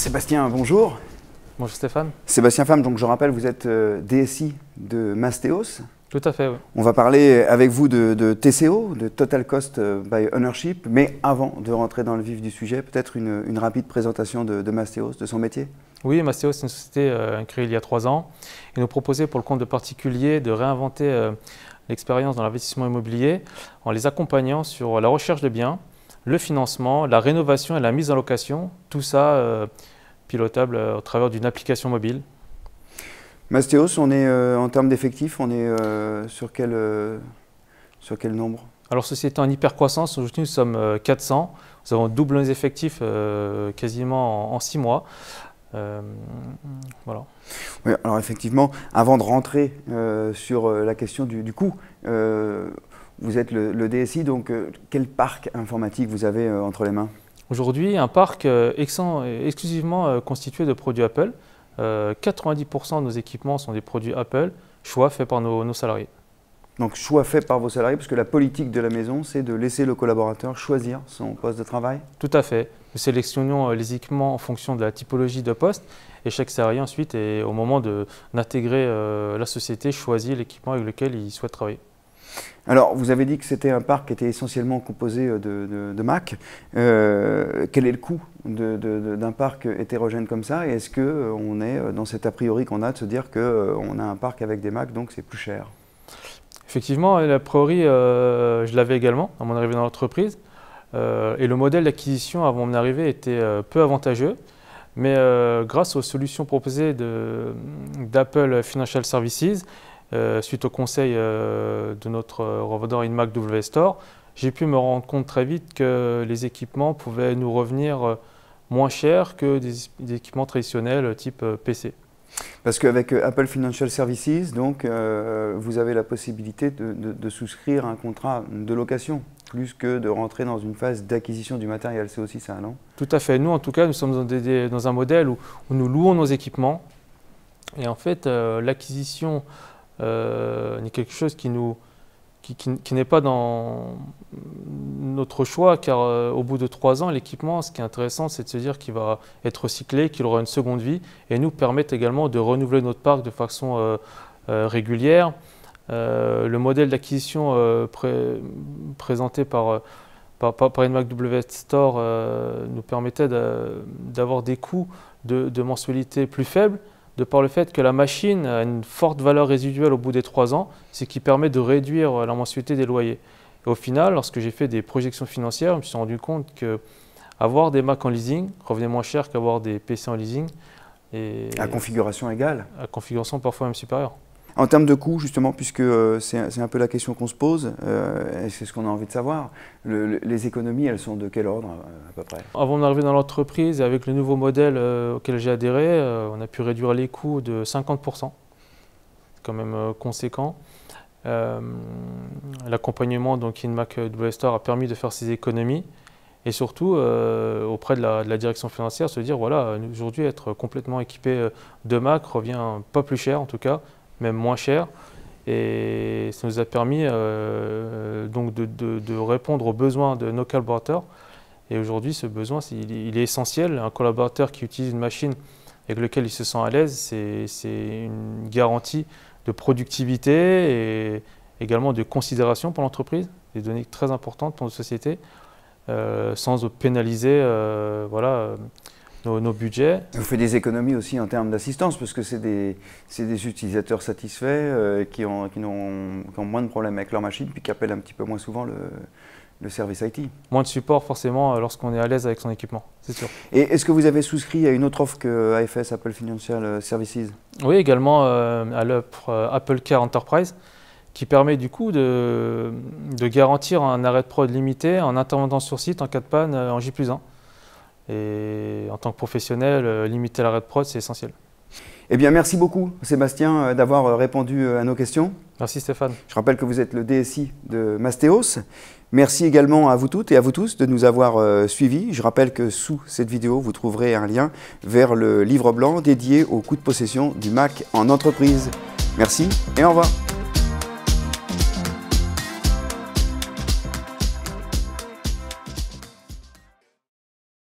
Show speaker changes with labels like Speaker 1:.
Speaker 1: Sébastien, bonjour.
Speaker 2: Bonjour Stéphane.
Speaker 1: Sébastien Pham, donc je rappelle, vous êtes DSI de Mastéos.
Speaker 2: Tout à fait, oui.
Speaker 1: On va parler avec vous de TCO, de Total Cost by Ownership, mais avant de rentrer dans le vif du sujet, peut-être une rapide présentation de Mastéos, de son métier.
Speaker 2: Oui, Mastéos, c'est une société créée il y a 3 ans et nous proposait pour le compte de particuliers de réinventer l'expérience dans l'investissement immobilier en les accompagnant sur la recherche de biens, le financement, la rénovation et la mise en location, tout ça pilotable au travers d'une application mobile.
Speaker 1: Mastéos, on est en termes d'effectifs, on est sur quel nombre?
Speaker 2: Alors, société en hyper croissance, aujourd'hui nous sommes 400, nous avons doublé nos effectifs quasiment en 6 mois. Voilà.
Speaker 1: Oui, alors effectivement, avant de rentrer sur la question du coût, vous êtes le DSI, donc quel parc informatique vous avez entre les mains?
Speaker 2: Aujourd'hui, un parc exclusivement constitué de produits Apple. 90% de nos équipements sont des produits Apple, choix fait par nos salariés.
Speaker 1: Donc choix fait par vos salariés, parce que la politique de la maison, c'est de laisser le collaborateur choisir son poste de travail?
Speaker 2: Tout à fait. Nous sélectionnons les équipements en fonction de la typologie de poste et chaque salarié ensuite, au moment d'intégrer la société, choisit l'équipement avec lequel il souhaite travailler.
Speaker 1: Alors, vous avez dit que c'était un parc qui était essentiellement composé de Mac. Quel est le coût d'un parc hétérogène comme ça? Et est-ce qu'on est dans cet a priori qu'on a de se dire qu'on a un parc avec des Mac, donc c'est plus cher?
Speaker 2: Effectivement, l'a priori, je l'avais également à mon arrivée dans l'entreprise. Et le modèle d'acquisition avant mon arrivée était peu avantageux. Mais grâce aux solutions proposées d'Apple Financial Services, suite au conseil de notre revendeur InMac WStore, j'ai pu me rendre compte très vite que les équipements pouvaient nous revenir moins cher que des équipements traditionnels type PC.
Speaker 1: Parce qu'avec Apple Financial Services, donc, vous avez la possibilité de souscrire un contrat de location, plus que de rentrer dans une phase d'acquisition du matériel. C'est aussi ça, non?
Speaker 2: Tout à fait. Nous, en tout cas, nous sommes dans un modèle où nous louons nos équipements. Et en fait, l'acquisition n'est quelque chose qui n'est pas dans notre choix, car au bout de 3 ans, l'équipement, ce qui est intéressant, c'est de se dire qu'il va être recyclé, qu'il aura une seconde vie, et nous permettre également de renouveler notre parc de façon régulière. Le modèle d'acquisition présenté par InMac WStore nous permettait d'avoir des coûts de mensualité plus faibles, de par le fait que la machine a une forte valeur résiduelle au bout des 3 ans, ce qui permet de réduire la mensualité des loyers. Et au final, lorsque j'ai fait des projections financières, je me suis rendu compte qu'avoir des Mac en leasing revenait moins cher qu'avoir des PC en leasing.
Speaker 1: À configuration égale?
Speaker 2: À configuration parfois même supérieure.
Speaker 1: En termes de coût, justement, puisque c'est un peu la question qu'on se pose, et c'est ce qu'on a envie de savoir, les économies, elles sont de quel ordre à peu près?
Speaker 2: Avant d'arriver dans l'entreprise, avec le nouveau modèle auquel j'ai adhéré, on a pu réduire les coûts de 50%. C'est quand même conséquent. L'accompagnement InMac WStore a permis de faire ces économies. Et surtout, auprès de la direction financière, se dire, voilà, aujourd'hui, être complètement équipé de Mac revient pas plus cher en tout cas, même moins cher, et ça nous a permis donc de répondre aux besoins de nos collaborateurs. Et aujourd'hui, ce besoin, il est essentiel. Un collaborateur qui utilise une machine avec laquelle il se sent à l'aise, c'est une garantie de productivité et également de considération pour l'entreprise, des données très importantes pour notre société, sans pénaliser nos budgets.
Speaker 1: Vous faites des économies aussi en termes d'assistance, parce que c'est des utilisateurs satisfaits qui ont moins de problèmes avec leur machine, puis qui appellent un petit peu moins souvent le service IT.
Speaker 2: Moins de support forcément lorsqu'on est à l'aise avec son équipement, c'est sûr.
Speaker 1: Et est-ce que vous avez souscrit à une autre offre que AFS, Apple Financial Services?
Speaker 2: Oui, également à l'offre Apple Care Enterprise, qui permet du coup de garantir un arrêt de prod limité en intervenant sur site en cas de panne en J+1. Et en tant que professionnel, limiter l'arrêt de prod, c'est essentiel.
Speaker 1: Eh bien, merci beaucoup, Sébastien, d'avoir répondu à nos questions.
Speaker 2: Merci Stéphane.
Speaker 1: Je rappelle que vous êtes le DSI de Mastéos. Merci également à vous toutes et à vous tous de nous avoir suivis. Je rappelle que sous cette vidéo, vous trouverez un lien vers le livre blanc dédié au coût de possession du Mac en entreprise. Merci et au revoir.